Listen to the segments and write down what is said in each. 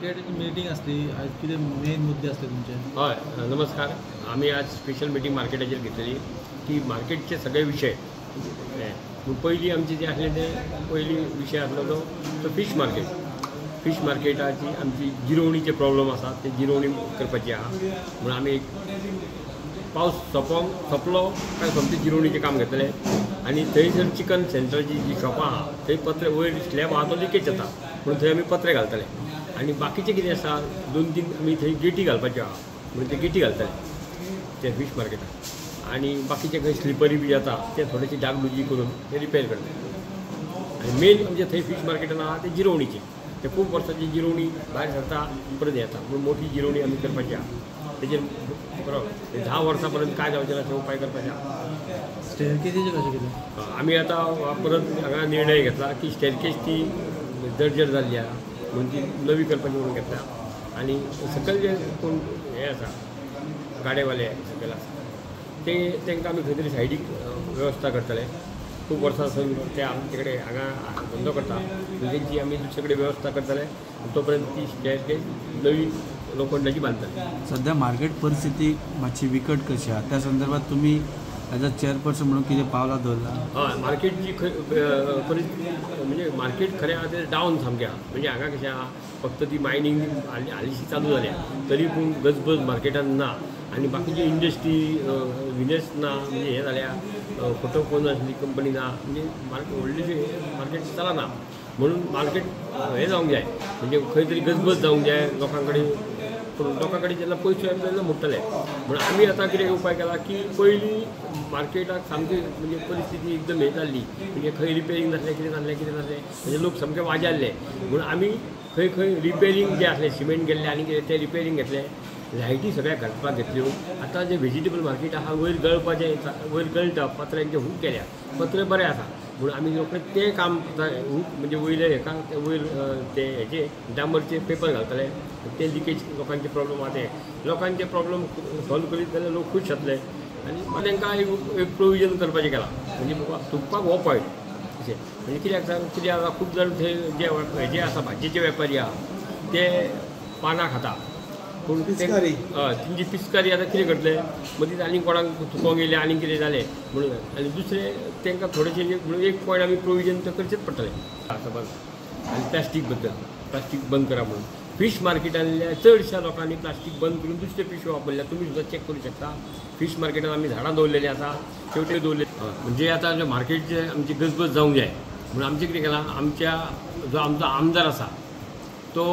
Meeting असली आज किती मेन मुद्दे असते तुमचे? हय नमस्कार. आम्ही आज स्पेशल मीटिंग मार्केटाचेर घेतली की मार्केटचे सगळे विषय पहिली आमचे जे असले ते पहिली विषय असलो तो फिश मार्केटाची आमची जिरोवणीचे प्रॉब्लेम आसा ते जिरोवणी करपाची आहा म्हणून आमी एक पावस सोंपलो काय सोमते जिरोवणीचें काम घेतले आणि थंयसर चिकन सेंटरची जी शॉपां आहा थंय पत्रे वयर स्लॅब आहा तो लिकेज जाता म्हणून थंय आमी पत्रे घालतले आणि बाकीचे कितें आसा 2-3 आमी थंय गेटी घालपाच्यो आहा म्हणून ते गेटी घालतले ते फिश मार्केटाक आणि बाकीचे खंय स्लिपरी बी जाता ते थोडेशी डागडुजी करून ते रिपेर करतले आणि मेन म्हणजे थंय फिश मार्केटान आहा ते जिरोवणीची ते खूब वर्सांची जिरोवणी भायर सरता परत येता म्हणून मोठी जिरोवणी आमी करपाची आहा तेजेर बरोबर 10 वर्सां पर्यंत काय जावचें ना ते उपाय करपाचे आहा. स्टेअरकेजीचे कशें कितें? आमी आतां परत हांगा निर्णय घेतला की स्टेअरकेज ती जर्जर जाल्ली आहा म्हणून ती नवी करपाची म्हणून घेतला आणि सकयल जे कोण हे आसा गाडेवाले सकयल आसा तांकां आमी खंय तरी सायडीक वेवस्था करतले. खूब वर्सांसून ते आमचे कडेन हांगा धंदो करता तेंची आमी दुसरे कडेन वेवस्था करतले तोपर्यंत ती स्टेअरकेज नवी लोखंडाची बांदतले. सध्या मार्केट परिस्थिती मातशी विकट कशी आहा त्या संदर्भात तुम्ही ॲज अ चेअरपर्सन म्हणून कितें पावलां दवरला? हय मार्केटची परिस्थिती म्हणजे मार्केट खरें आहा तें डावन सामकें आहा म्हणजे हांगा कशें आहा फक्त ती मायनींग हालींशी चालू जाल्या तरी पूण गजबज मार्केटान ना आणि बाकीची इंडस्ट्री विनेस ना म्हणजे हे जाल्या फोटोफोन आसली कंपनी ना म्हणजे व्हडलीशी मार्केट चलना म्हणून मार्केट हें जावंक जाय म्हणजे खंय तरी गजबज जावंक जाय लोकां कडेन जेन्ना पयशे येता तेन्ना मोडटले म्हणून आमी आतां कितें उपाय केला की पयलीं मार्केटाक सामकी म्हणजे परिस्थिती एकदम हे जाल्ली म्हणजे खंय रिपेरींग जातलें कितें म्हणजे लोक सामके वाजाल्ले म्हणून आमी खंय रिपेरींग जे आसलें सिमेंट गेल्लें आनी कितें तें रिपेरींग घेतलें. लायटी सगळ्या घालपाक घेतल्यो. आतां जे व्हेजिटेबल मार्केट आहा वयर गळपाचें वयर गळटा पत्र्यांचे हूक केल्या पत्रे बरें आसा म्हणून आमी रोखडें तें काम हूक म्हणजे वयले हेका वयर ते हेचे डांबरचे पेपर घालतले ते लिकेज लोकांचे प्रॉब्लेम आहा ते लोकांचे प्रॉब्लेम सॉल्व करीत जाल्यार लोक खूश जातले आनी तांकां एक प्रोविजन करपाचें केलां म्हणजे तुटपाक हो पॉयंट अशें म्हणजे कित्याक आतां खूब जाण थंय जे आसा भाजयेचे वेपारी आहा ते पानां खाता पूण तेंची पिचकारी आतां कितें करतले मदींच आनी कोणाक चुकोवंक गेले आनी कितें जालें म्हणून आनी दुसरे तांकां थोडेशे म्हणून एक पॉयंट आमी प्रोविजन ते करचेच पडटलें समज. आनी प्लास्टीक बंद करा म्हणून फिश मार्केटांतल्या चडशा लोकांनी प्लास्टीक बंद करून दुसरे पिशव्यो वापरल्या तुमी सुद्दां चॅक करूं शकता. फिश मार्केटान आमी झाडां दवरलेलीं आसा शेवटे दवरले म्हणजे आतां जे मार्केटचे आमची गजबज जावंक जाय म्हणून आमचें कितें केलां आमच्या जो आमचो आमदार आसा तो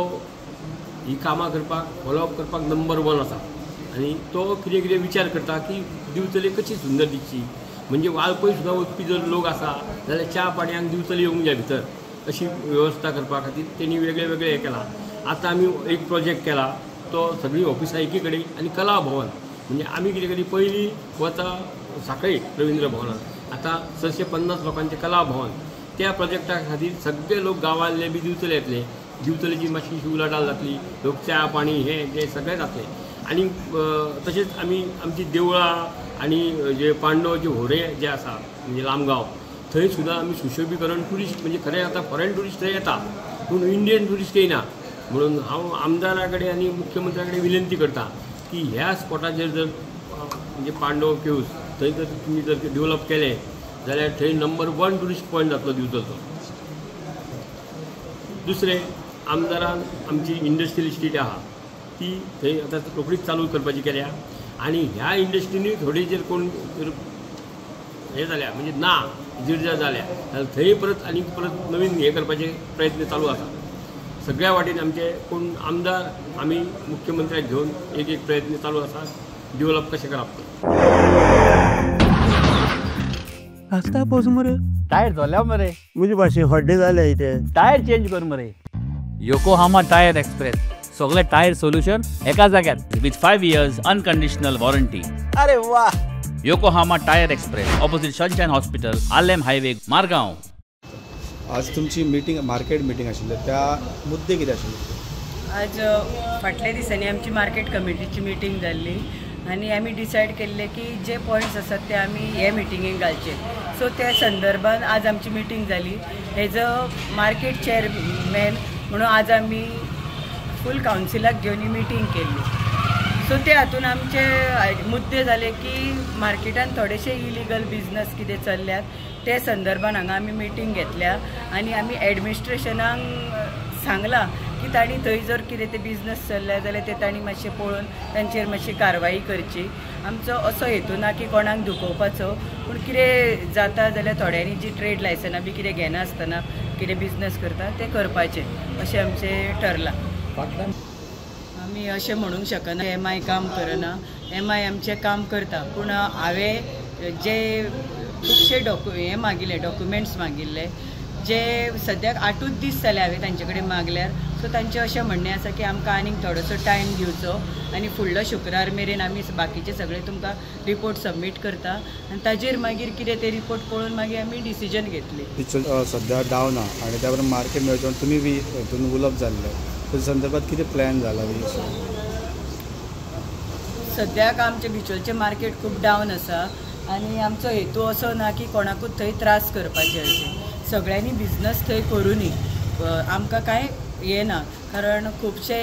ही कामां करपाक फॉलोअप करपाक नंबर 1 आसा आनी तो कितें विचार करता की दिवचली कशी सुंदर दिसची म्हणजे वाळपय सुद्दां वचपी जर लोक आसा जाल्यार च्या पाणयाक दिवचली येवंक जाय भितर अशी वेवस्था करपा खातीर तेणी वेगळे हें केलां. आतां आमी एक प्रोजेक्ट केला तो सगळीं ऑफिसां एकी कडेन आनी कला भवन म्हणजे आमी कितें करी पयलीं वता सांखळे रविंद्र भवनात आतां 650 लोकांचें कला भवन त्या प्रोजेक्टा खातीर सगळे लोक गांवांतले बी दिवचले येतले दिवचलेची मातशी उलाढाल जातली लोक च्या पाणी हे सगळें जातलें आनी तशेंच आमी आमची देवळां आनी जे पांडवाचे होरे जे आसा म्हणजे लामगांव थंय सुद्दां आमी सुशोभीकरण ट्युरिस्ट म्हणजे खरें आतां फॉरेन ट्युरिस्ट थंय येता पूण इंडियन ट्युरिस्ट येयना म्हणून हांव आमदारा कडेन आनी मुख्यमंत्र्या कडेन विनंती करता की ह्या स्पॉटाचेर जर म्हणजे पांडव केव्ज थंय जर तुमी जर डेवलप केलें जाल्यार थंय नंबर 1 ट्युरिस्ट पॉयंट जातलो दिवचलचो. दुसरें आमदारान आमची इंडस्ट्रियल इस्टेट आहा ती थंय आतां रोखडीच चालू करपाची केल्या आनी ह्या इंडस्ट्रीनी थोडी जर कोण हे जाल्या म्हणजे ना जिर्जा जाल्या जाल्यार थंय परत नवीन हे करपाचे प्रयत्न चालू आसा. सगळ्या वाटेन आमचे कोण आमदार आमी मुख्यमंत्र्याक घेवन एक प्रयत्न चालू आसा डेवलप कशें करप. आस्ता पोस मरे टायर धोल्या मरे मुझे भाषे हड्डे जाले इथे टायर चेंज कर मरे. योकोहामा टायर एक्सप्रेस सगळे टायर सोल्यूशन एका जाग्यार विथ 5 years अनकंडिशनल वॉरंटी. अरे वाह. Yokohama tyre express opposite sunshine hospital Alem highway Margao. आज तुमची मार्केट मिटींग आशिल्ली त्या मुद्दे कितें आशिल्ले? आज फाटल्या दिसांनी आमची मार्केट कमिटीची मिटींग जाल्ली आनी आमी डिसायड केल्ले की जे पॉयंट्स आसात ते आमी हे मिटिंगेक घालचे. सो त्या संदर्भान आज आमची मिटींग जाली. एज अ मार्केट चेअरमॅन म्हणून आज आमी फूल कावन्सिलाक घेवन ही मिटींग केल्ली. सो ते हातून आमचे मुद्दे जाले की मार्केटान थोडेशे इलिगल बिझनस कितें चल्ल्यात ते संदर्भान हांगा आमी मिटींग घेतल्या आनी आमी एडमिनिस्ट्रेशनाक सांगला की तांणी थंय जर कितें ते बिझनस चल्ल्या जाल्यार ते तांणी मातशें पळोवन तांचेर मातशी कारवाई करची. आमचो असो हेतू ना की कोणाक दुखोवपाचो, पूण कितें जाता जाल्यार थोड्यांनी जी ट्रेड लायसनां बी कितें घेना आसतना कितें बिझनस करता ते करपाचें अशें आमचें ठरलां. आमी अशें म्हणूंक शकना MI काम करना, MI आमचें काम करता, पूण हांवें जे खुबशे डॉक्युमेंट्स मागिल्ले जे सद्याक 8 दीस जाले हांवें तांचे कडेन मागल्यार. सो तांचें अशें म्हणणें आसा की आमकां आनीक थोडोसो टायम दिवचो आनी फुडलो शुक्रार मेरेन आमी बाकीचे सगळे तुमकां रिपोर्ट सबमीट करता आनी ताजेर मागीर कितें ते रिपोर्ट पळोवन मागीर आमी डिसिजन घेतली. सध्या डावन आहा आनी त्या बरोबर मार्केट मेळचो तुमी बी हितून उलोवप जाल्ले त्या संदर्भात कितें प्लॅन जाला बी? सद्याक आमचे बिचोलचें मार्केट खूब डावन आसा आनी आमचो हेतू असो ना की कोणाकूच थंय त्रास करपाचे अशें. सगळ्यांनी बिझनस थंय करुनी आमकां कांय हें ना, कारण खुबशे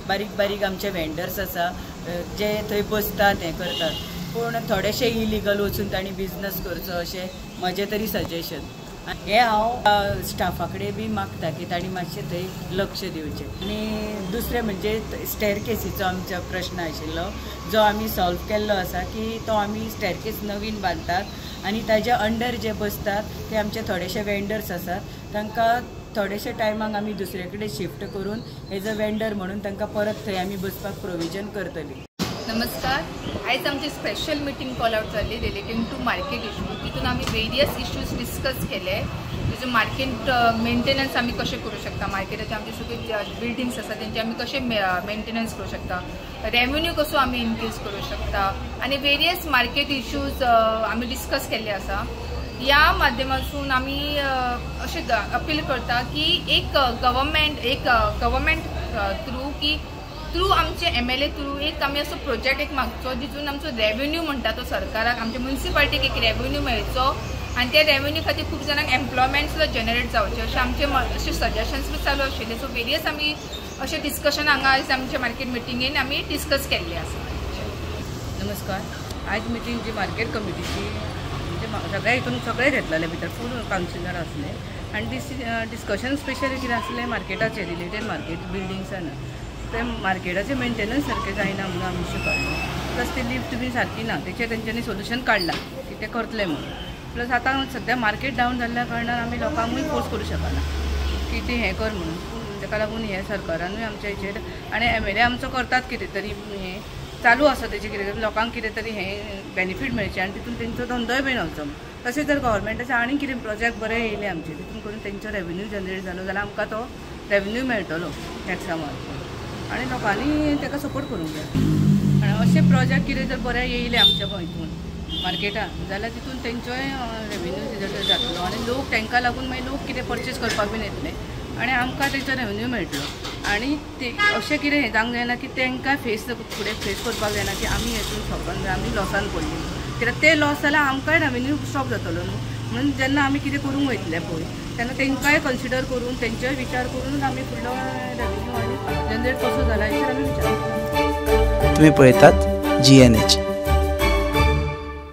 बारीक बारीक आमचे वेंडर्स आसा जे थंय बसतात हें करतात, पूण थोडेशे इलिगल वचून तांणी बिझनस करचो अशें म्हजें तरी सजेशन. हें हांव स्टाफा कडेन बी मागता की तांणी मातशें थंय लक्ष दिवचें. आनी दुसरें म्हणजे स्टेरकेसीचो आमचो प्रश्न आशिल्लो जो आमी सॉल्व केल्लो आसा की तो आमी स्टेरकेस नवीन बांदतात आनी ताज्या अंडर जे बसतात ते आमचे थोडेशे वेंडर्स आसात तांकां थोडेशे टायमाक आमी दुसरे कडेन शिफ्ट करून एज अ वेंडर म्हणून तांकां परत थंय आमी बसपाक प्रोविजन करतली. नमस्कार. आयज आमची स्पेशल मिटींग कॉल आउट जाल्ली रिलेटिंग टू मार्केट इशू. तितून आमी वेरियस इश्यूज डिस्कस केले. जसो मार्केट मेंटेनन्स आमी कशें करूं शकता, मार्केटाचे आमचे सगळे बिल्डिंग्स आसा तेंचे आमी कशें मेंटेनन्स करूं शकता, रेव्हेन्यू कसो आमी इनक्रीज करूं शकता आनी वेरियस मार्केट इश्यूज आमी डिस्कस केल्ले आसा. ह्या माध्यमातून आमी अशें अपील करता की एक गव्हर्मेंट थ्रू आमचे MLA थ्रू एक आमी असो प्रोजेक्ट एक मागचो जितून आमचो रेव्हेन्यू म्हणटा तो सरकाराक आमच्या म्युनिसिपालिटीक एक रेव्हेन्यू मेळचो आनी त्या रेव्हेन्यू खातीर खूब जाणांक एम्प्लॉयमेंट सुद्दां जनरेट जावचे अशें आमचे अशे सजेशन्स बी चालू आशिल्ले. सो वेरियस आमी अशें डिस्कशन हांगा आयज आमच्या मार्केट मिटिंगेन आमी डिस्कस केल्ले आसा. नमस्कार. आयज मिटींग जी मार्केट कमिटीची म्हणजे सगळ्या हितून सगळे घेतलेले भितर फूल कावन्सिलर आसले आनी डिस्कशन स्पेशली कितें आसलें मार्केटाचे रिलेटेड मार्केट बिल्डिंग्सान ते मार्केटाचे मेंटेनन्स सारके जायना म्हणून आमी शिकयलें. प्लस ती लिफ्ट बी सारकी ना तेचेर तेंच्यांनी सोल्युशन काडलां की ते करतले म्हणून. प्लस आतां सद्या मार्केट डावन जाल्ल्या कारणान आमी लोकांकूय फोर्स करूं शकना की ती हें कर म्हणून. ताका लागून हें सरकारानूय आमच्या हेचेर आनी MLA आमचो करतात कितें तरी हें चालू आसा तेजें कितें तरी लोकांक कितें तरी हें बेनिफीट मेळचें आनी तितून तेंचो धंदोय बी वचो. तशें जर गव्हर्मेंटाचे आनी कितें प्रोजेक्ट बरे येयले आमचे तितून करून तेंचो रेव्हेन्यू जनरेट जालो जाल्यार आमकां तो रेव्हेन्यू मेळटलो टॅक्सा मार्फत आनी लोकांनी ताका सपोर्ट करूंक जाय. आनी अशे प्रोजेक्ट कितें जर बरे येयले आमच्या हितून मार्केटान जाल्यार तितून तेंचोय रेव्हेन्यू जनरेट जातलो आनी लोक तांकां लागून मागीर लोक कितें परचेस करपाक बीन येतले आनी आमकां तेचो रेव्हेन्यू मेळटलो. आनी ते अशें कितें हें जावंक जायना की तांकां फुडें फेस करपाक जायना की आमी हेतून सॉकान आमी लॉसान पडली कित्याक ते लॉस जाल्यार आमकांय रेव्हेन्यू स्टॉप जातलो न्हू. म्हणून जेन्ना आमी कितें करूंक वयतले पळय तेन्ना तांकांय कन्सिडर करून तेंचोय विचार करून आमी फुडलो रेव्हेन्यू आनी जनरेट कसो जाला हेचेर आमी विचार. तुम्ही पळयतात GNH.